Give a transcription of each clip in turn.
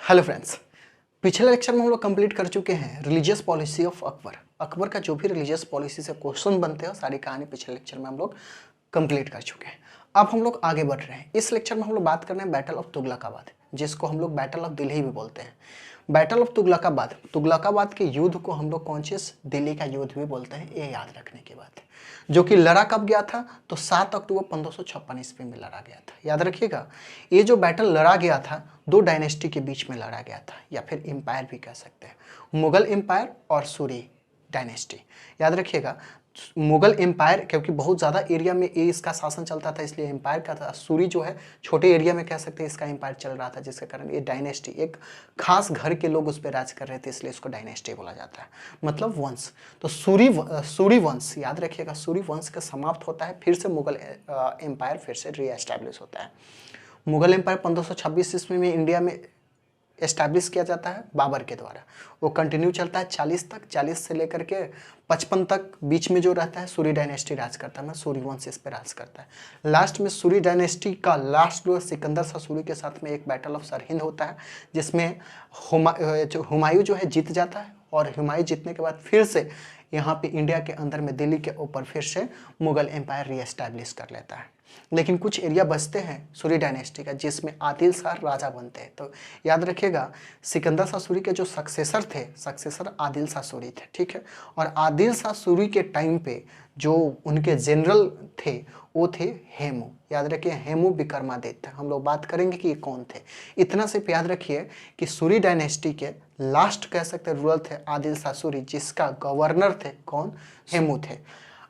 Hello friends, पिछले lecture में हम लोग कंप्लीट कर चुके हैं religious policy of Akbar. Akbar का जो भी रिलीजियस पॉलिसी से क्वेश्चन बनते हैं सारी कहानी पिछले लेक्चर में हम लोग कंप्लीट कर चुके हैं। अब हम लोग आगे बढ़ रहे हैं। इस लेक्चर में हम लोग बात कर रहे हैं बैटल ऑफ तुगलकाबाद, जिसको हम लोग बैटल ऑफ दिल्ली भी बोलते हैं। बैटल ऑफ तुगलकाबाद, तुगलकाबाद के युद्ध को हम लोग कॉन्शियस दिल्ली का युद्ध भी बोलते हैं, ये याद रखने की बात है। जो कि लड़ा कब गया था, तो 7 अक्टूबर 1556 ईस्वी में लड़ा गया था। याद रखिएगा, ये जो बैटल लड़ा गया था दो डायनेस्टी के बीच में लड़ा गया था, या फिर एम्पायर भी कह सकते हैं, मुगल एम्पायर और सूरी डायनेस्टी। याद रखिएगा, मुगल एम्पायर क्योंकि बहुत ज़्यादा एरिया में ये इसका शासन चलता था, इसलिए एम्पायर का था। सूरी जो है छोटे एरिया में कह सकते हैं इसका एम्पायर चल रहा था, जिसके कारण ये डायनेस्टी, एक खास घर के लोग उस पर राज कर रहे थे, इसलिए इसको डायनेस्टी बोला जाता है, मतलब वंश। तो सूरी वंश, याद रखिएगा, सूरी वंश का समाप्त होता है, फिर से मुगल एम्पायर फिर से रीएस्टैब्लिश होता है। मुगल एम्पायर 1526 ईस्वी में इंडिया में एस्टैब्लिश किया जाता है बाबर के द्वारा। वो कंटिन्यू चलता है 40 तक, 40 से लेकर के 55 तक बीच में जो रहता है सूरी डायनेस्टी राज करता है, सूरी वंश इस पर राज करता है। लास्ट में सूरी डायनेस्टी का लास्ट जो सिकंदर शाह सूरी के साथ में एक बैटल ऑफ सरहिंद होता है, जिसमें हुमायूं जो है जीत जाता है, और हुमायूं जीतने के बाद फिर से यहाँ पे इंडिया के अंदर में दिल्ली के ऊपर फिर से मुगल एम्पायर रीएस्टैब्लिश कर लेता है। लेकिन कुछ एरिया बचते हैं सूरी डायनेस्टी का, जिसमें आदिल शाह राजा बनते हैं। तो याद रखिएगा, सिकंदर शाह सूरी के जो सक्सेसर आदिल शाह सूरी थे, ठीक है। और आदिल शाह सूरी के टाइम पे जो उनके जनरल थे वो थे हेमू। याद रखिए, हेमू विक्रमादित्य। हम लोग बात करेंगे कि ये कौन थे। इतना सिर्फ याद रखिए कि सूरी डायनेस्टी के लास्ट कह सकते रूलर थे आदिल शाह सूरी, जिसका गवर्नर थे कौन, हेमू थे।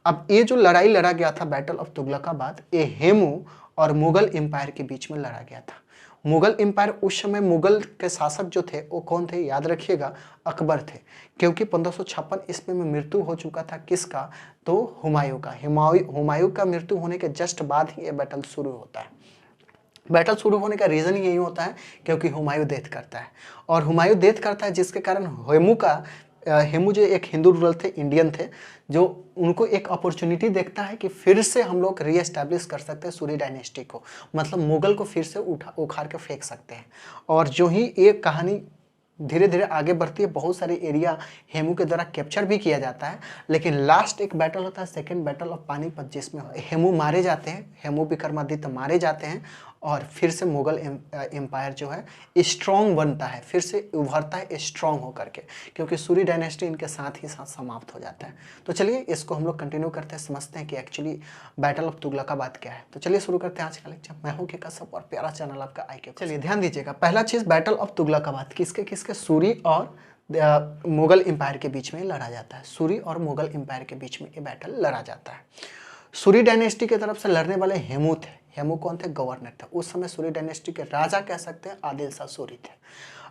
अब ये जो लड़ाई लड़ा गया था बैटल ऑफ तुगलकाबाद, ये हेमू और मुगल एम्पायर के बीच में लड़ा गया था। मुगल एम्पायर उस समय मुगल के शासक जो थे वो कौन थे, याद रखिएगा, अकबर थे। क्योंकि 1556 ईस्वी में मृत्यु हो चुका था किसका, तो हुमायूं का। हुमायूं का मृत्यु होने के जस्ट बाद ही ये बैटल शुरू होता है। बैटल शुरू होने का रीज़न यही होता है क्योंकि हुमायूं डेथ करता है, और हुमायूं डेथ करता है जिसके कारण हेमू जो एक हिंदू रूलर थे, इंडियन थे, जो उनको एक अपॉर्चुनिटी देखता है कि फिर से हम लोग रीएस्टैब्लिश कर सकते हैं सूरी डायनेस्टी को, मतलब मुगल को फिर से उखाड़ के फेंक सकते हैं। और जो ही एक कहानी धीरे धीरे आगे बढ़ती है, बहुत सारे एरिया हेमू के द्वारा कैप्चर भी किया जाता है। लेकिन लास्ट एक बैटल होता है, सेकेंड बैटल ऑफ पानीपत, जिसमें हेमू मारे जाते हैं, हेमू विक्रमादित्य मारे जाते हैं, और फिर से मुगल एम्पायर जो है स्ट्रॉन्ग बनता है, फिर से उभरता है स्ट्रॉन्ग होकर के, क्योंकि सूरी डायनेस्टी इनके साथ ही साथ समाप्त हो जाता है। तो चलिए इसको हम लोग कंटिन्यू करते हैं, समझते हैं कि एक्चुअली बैटल ऑफ तुगलकाबाद क्या है। तो चलिए शुरू करते हैं आज का लेक्चर। मैं हूं के कसब और प्यारा चैनल आपका IK। चलिए ध्यान दीजिएगा, पहला चीज़, बैटल ऑफ तुगलकाबाद किसके किसके, सूरी और मुगल एम्पायर के बीच में लड़ा जाता है। सूरी और मुगल एम्पायर के बीच में ये बैटल लड़ा जाता है। सूरी डायनेस्टी की तरफ से लड़ने वाले हेमू थे। हेमू कौन थे, गवर्नर थे उस समय। सूरी डायनेस्टी के राजा कह सकते हैं आदिल शाह सूरी थे।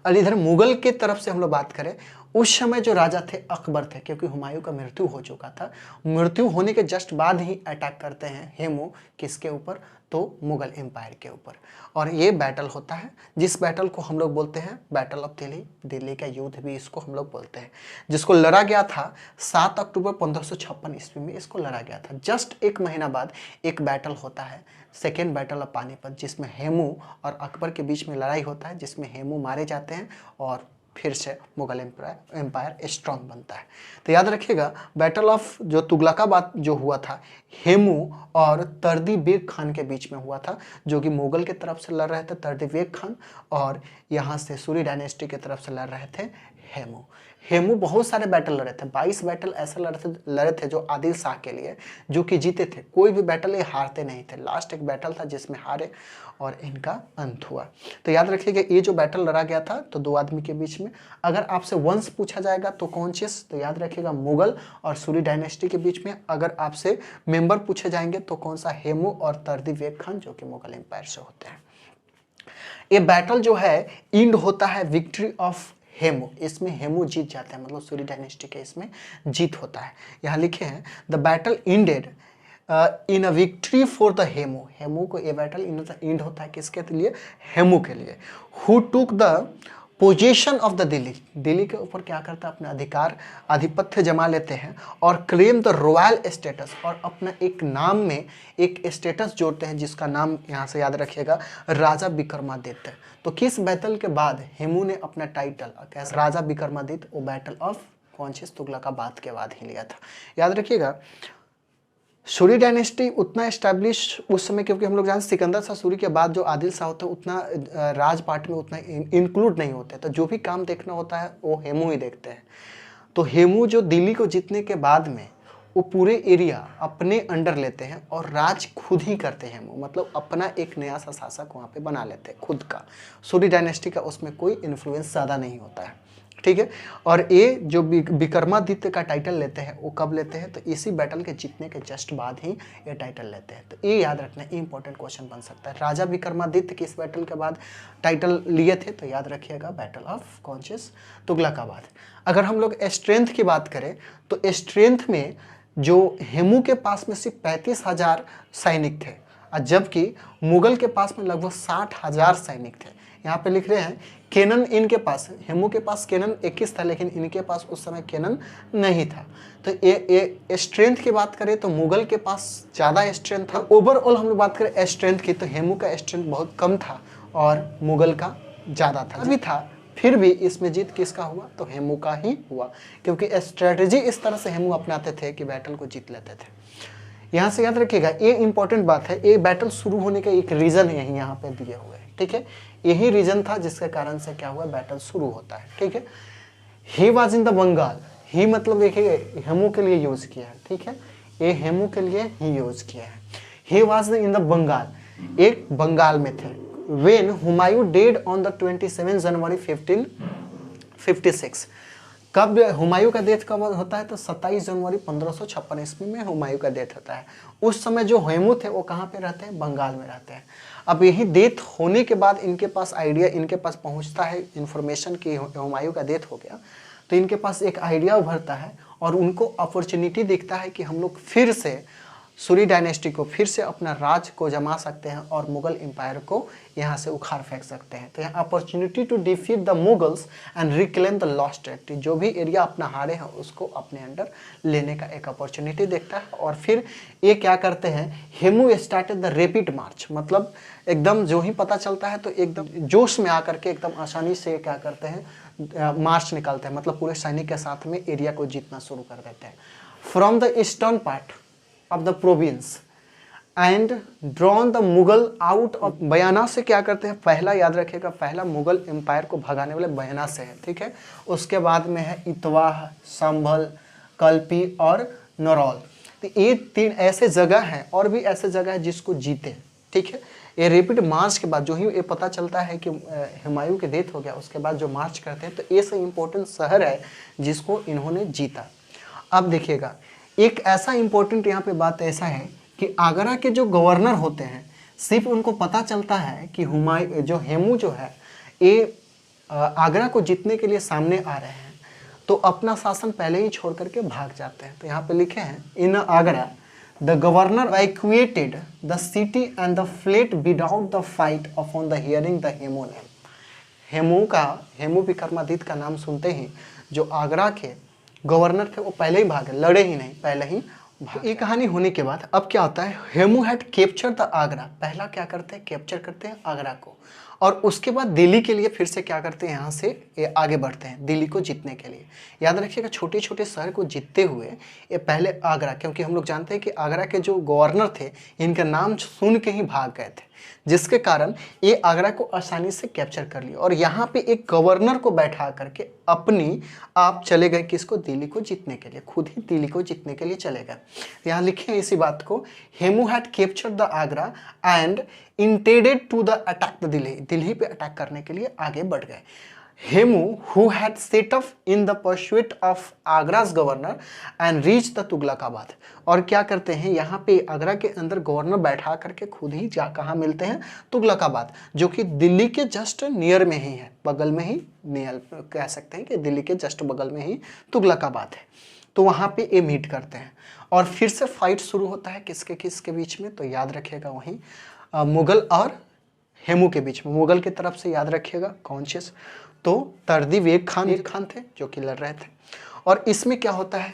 और इधर मुगल की तरफ से हम लोग बात करें, उस समय जो राजा थे अकबर थे, क्योंकि हुमायूं का मृत्यु हो चुका था। मृत्यु होने के जस्ट बाद ही अटैक करते हैं हेमू, किसके ऊपर, तो मुगल एम्पायर के ऊपर। और ये बैटल होता है, जिस बैटल को हम लोग बोलते हैं बैटल ऑफ दिल्ली, दिल्ली का युद्ध भी इसको हम लोग बोलते हैं, जिसको लड़ा गया था 7 अक्टूबर 1556 ईस्वी में इसको लड़ा गया था। जस्ट एक महीना बाद एक बैटल होता है, सेकेंड बैटल ऑफ पानीपत, जिसमें हेमू और अकबर के बीच में लड़ाई होता है, जिसमें हेमू मारे जाते हैं और फिर से मुगल एम्पायर स्ट्रांग बनता है। तो याद रखिएगा, बैटल ऑफ जो तुगलकाबाद जो हुआ था, हेमू और तर्दी बेग खान के बीच में हुआ था, जो कि मुगल के तरफ से लड़ रहे थे तर्दी बेग खान, और यहाँ से सूरी डायनेस्टी की तरफ से लड़ रहे थे हेमू। हेमू बहुत सारे बैटल लड़े थे, 22 बैटल ऐसे लड़े थे जो आदिल शाह के लिए, जो कि जीते थे। कोई भी बैटल ये हारते नहीं थे। लास्ट एक बैटल था जिसमें हारे और इनका अंत हुआ। तो याद रखिएगा, ये जो बैटल लड़ा गया था तो दो आदमी के बीच में। अगर आपसे वंश पूछा जाएगा तो कौन चीज, तो याद रखिएगा मुगल और सूरी डायनेस्टी के बीच में। अगर आपसे मेंबर पूछे जाएंगे तो कौन सा, हेमू और तर्दी बेग खान, जो कि मुगल एम्पायर से होते हैं। ये बैटल जो है इंड होता है विक्ट्री ऑफ हेमू, इसमें हेमू जीत जाते हैं, मतलब सूरी डायनेस्टी के इसमें जीत होता है। यहाँ लिखे हैं the battle ended in a victory for the Hemu. Hemu को ये बैटल इंड होता है किसके लिए, हेमू के लिए। Who took the position of the Delhi, Delhi के ऊपर क्या करता है, अपना अधिकार आधिपत्य जमा लेते हैं और क्लेम द रॉयल स्टेटस, और अपना एक नाम में एक स्टेटस जोड़ते हैं जिसका नाम यहाँ से याद रखिएगा राजा विक्रमादित्य। तो किस बैटल के बाद हेमू ने अपना टाइटल कैसे राजा विक्रमादित्य, वो बैटल ऑफ कौनसी तुगलकाबाद के बाद ही लिया था। याद रखिएगा सूरी डायनेस्टी उतना एस्टैब्लिश उस समय, क्योंकि हम लोग जानते सिकंदर शाह सूरी के बाद जो आदिल शाह होता है उतना राजपाट में उतना इंक्लूड नहीं होते, तो जो भी काम देखना होता है वो हेमू ही देखते हैं। तो हेमू जो दिल्ली को जीतने के बाद में वो पूरे एरिया अपने अंडर लेते हैं और राज खुद ही करते हैं हेमू, मतलब अपना एक नया सा शासक वहाँ पे बना लेते हैं खुद का। सूरी डायनेस्टी का उसमें कोई इन्फ्लुएंस ज़्यादा नहीं होता है, ठीक है। और ये जो विक्रमादित्य का टाइटल लेते हैं वो कब लेते हैं, तो इसी बैटल के जीतने के जस्ट बाद ही ये टाइटल लेते हैं। तो ये याद रखना, ये इंपॉर्टेंट क्वेश्चन बन सकता है। राजा विक्रमादित्य किस बैटल के बाद टाइटल लिए थे, तो याद रखिएगा बैटल ऑफ कौनसिस तुगलकाबाद। अगर हम लोग स्ट्रेंथ की बात करें तो स्ट्रेंथ में जो हेमू के पास में सिर्फ 35,000 सैनिक थे, और जबकि मुगल के पास में लगभग 60,000 सैनिक थे। यहाँ पे लिख रहे हैं कैनन इनके पास, हेमू के पास कैनन 21 था, लेकिन इनके पास उस समय कैनन नहीं था। तो ये स्ट्रेंथ की बात करें तो मुगल के पास ज़्यादा स्ट्रेंथ था। ओवरऑल हम लोग बात करें स्ट्रेंथ की तो हेमू का स्ट्रेंथ बहुत कम था और मुगल का ज़्यादा था। अभी था, फिर भी इसमें जीत किसका हुआ, तो हेमू का ही हुआ, क्योंकि स्ट्रेटजी इस तरह से हेमू अपनाते थे कि बैटल को जीत लेते थे। यहाँ से याद रखिएगा ये इंपॉर्टेंट बात है, ये बैटल शुरू होने का एक रीज़न यही यहाँ पे दिए हुए हैं, ठीक है। यही रीजन था जिसके कारण से क्या हुआ, बैटल शुरू होता है, ठीक है। He was in the Bengal, he मतलब देखिए हेमू के लिए यूज किया है, ठीक है, ये हेमू के लिए ही यूज किया है। He was in the Bengal, एक बंगाल में थे। When Humayun dead on the 27 January 1556, कब हुमायूं का डेथ कब होता है, तो 27 जनवरी 1556 ईस्वी में हुमायूं का डेथ होता है। उस समय जो हेमू थे वो कहाँ पे रहते हैं, बंगाल में रहते हैं। अब यही डेथ होने के बाद इनके पास आइडिया, इनके पास पहुंचता है इन्फॉर्मेशन कि हुमायूं का डेथ हो गया, तो इनके पास एक आइडिया उभरता है और उनको अपॉर्चुनिटी दिखता है कि हम लोग फिर से सूरी डायनेस्टी को फिर से अपना राज को जमा सकते हैं और मुगल एम्पायर को यहाँ से उखाड़ फेंक सकते हैं। तो यहाँ opportunity to defeat the Mughals and reclaim the lost territory, जो भी एरिया अपना हारे हैं उसको अपने अंडर लेने का एक अपॉर्चुनिटी देखता है। और फिर ये क्या करते हैं, हेमू स्टार्टेड द रैपिड मार्च, मतलब एकदम जो ही पता चलता है तो एकदम जोश में आकर के एकदम आसानी से क्या करते हैं, मार्च निकालते हैं, मतलब पूरे सैनिक के साथ में एरिया को जीतना शुरू कर देते हैं। From the eastern part of the province and drawn the Mughal out of बयाना से क्या करते हैं, पहला याद रखिएगा, पहला मुगल एम्पायर को भगाने वाले बयाना से है, ठीक है। उसके बाद में है इतवाह, संभल, कल्पी और नरौल। तो ये 3 ऐसे जगह हैं, और भी ऐसे जगह है जिसको जीते, ठीक है। ये रैपिड मार्च के बाद जो ही ये पता चलता है कि हुमायूं की डेथ हो गया, उसके बाद जो मार्च करते हैं, तो ये से इम्पोर्टेंट शहर है जिसको इन्होंने जीता। अब देखिएगा एक ऐसा इंपॉर्टेंट यहाँ पे बात ऐसा है कि आगरा के जो गवर्नर होते हैं, सिर्फ उनको पता चलता है कि जो हेमू जो है ये आगरा को जीतने के लिए सामने आ रहे हैं, तो अपना शासन पहले ही छोड़ करके भाग जाते हैं। तो यहाँ पे लिखे हैं in Agra the governor evacuated the city and the fled without the fight upon the hearing the Hemu name. Hemu Vikramaditya का नाम सुनते ही जो आगरा के गवर्नर थे वो पहले ही भागे, लड़े ही नहीं, पहले ही भागे। ये कहानी होने के बाद अब क्या होता है, Hemu had capture the Agra, पहला क्या करते हैं, कैप्चर करते हैं आगरा को, और उसके बाद दिल्ली के लिए फिर से क्या करते हैं, यहाँ से ये आगे बढ़ते हैं दिल्ली को जीतने के लिए। याद रखिएगा छोटे छोटे शहर को जीतते हुए ये पहले आगरा, क्योंकि हम लोग जानते हैं कि आगरा के जो गवर्नर थे इनका नाम सुन के ही भाग गए थे, जिसके कारण ये आगरा को आसानी से कैप्चर कर लिया। और यहाँ पे एक गवर्नर को बैठा करके अपनी आप चले गए किसको, दिल्ली को जीतने के लिए, खुद ही दिल्ली को जीतने के लिए चले गए। यहाँ लिखे हैं इसी बात को, Hemu had captured the Agra and intended to the attack the Delhi, Delhi पे अटैक करने के लिए आगे बढ़ गए। Hemu who had set off in the pursuit of आगरा's governor and reached the Tughlakabad, और क्या करते हैं यहाँ पे आगरा के अंदर गवर्नर बैठा करके खुद ही जा कहाँ मिलते हैं, तुगलकाबाद, जो कि दिल्ली के जस्ट नियर में ही है, बगल में ही, नियर कह सकते हैं कि दिल्ली के जस्ट बगल में ही तुगलकाबाद है। तो वहाँ पे ये मीट करते हैं और फिर से फाइट शुरू होता है किसके किसके बीच में, तो याद रखिएगा वहीं मुगल और हेमू के बीच में। मुगल की तरफ से याद रखिएगा कौन चीज़, तो तर्दी खान थे जो कि लड़ रहे थे। और इसमें क्या होता है,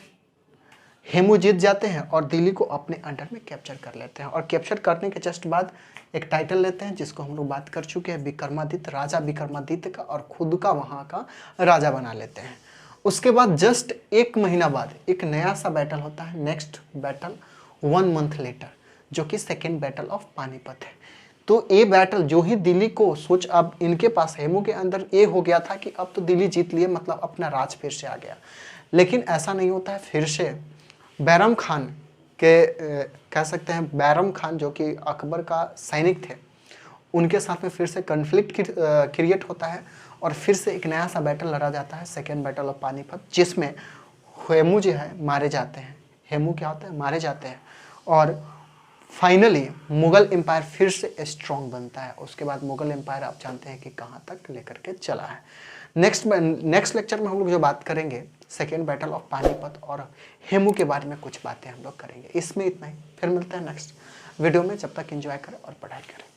हेमू जीत जाते हैं और दिल्ली को अपने अंडर में कैप्चर कर लेते हैं। और कैप्चर करने के जस्ट बाद एक टाइटल लेते हैं जिसको हम लोग बात कर चुके हैं, विक्रमादित्य, राजा विक्रमादित्य का, और खुद का वहाँ का राजा बना लेते हैं। उसके बाद जस्ट 1 महीना बाद एक नया सा बैटल होता है, नेक्स्ट बैटल 1 मंथ लेटर, जो कि सेकेंड बैटल ऑफ पानीपत है। तो ये बैटल जो ही दिल्ली को सोच, अब इनके पास हेमू के अंदर ये हो गया था कि अब तो दिल्ली जीत लिए, मतलब अपना राज फिर से आ गया। लेकिन ऐसा नहीं होता है, फिर से बैरम खान के कह सकते हैं, बैरम खान जो कि अकबर का सैनिक थे, उनके साथ में फिर से कन्फ्लिक्ट क्रिएट होता है और फिर से एक नया सा बैटल लड़ा जाता है, सेकेंड बैटल ऑफ पानीपत, जिसमें हेमू जो है मारे जाते हैं। हेमू क्या होता है, मारे जाते हैं। और फाइनली मुगल एम्पायर फिर से स्ट्रॉन्ग बनता है। उसके बाद मुगल एम्पायर आप जानते हैं कि कहाँ तक लेकर के चला है। नेक्स्ट लेक्चर में हम लोग जो बात करेंगे, सेकेंड बैटल ऑफ पानीपत और हेमू के बारे में कुछ बातें हम लोग करेंगे। इसमें इतना ही, फिर मिलते हैं नेक्स्ट वीडियो में। जब तक एंजॉय करें और पढ़ाई करें।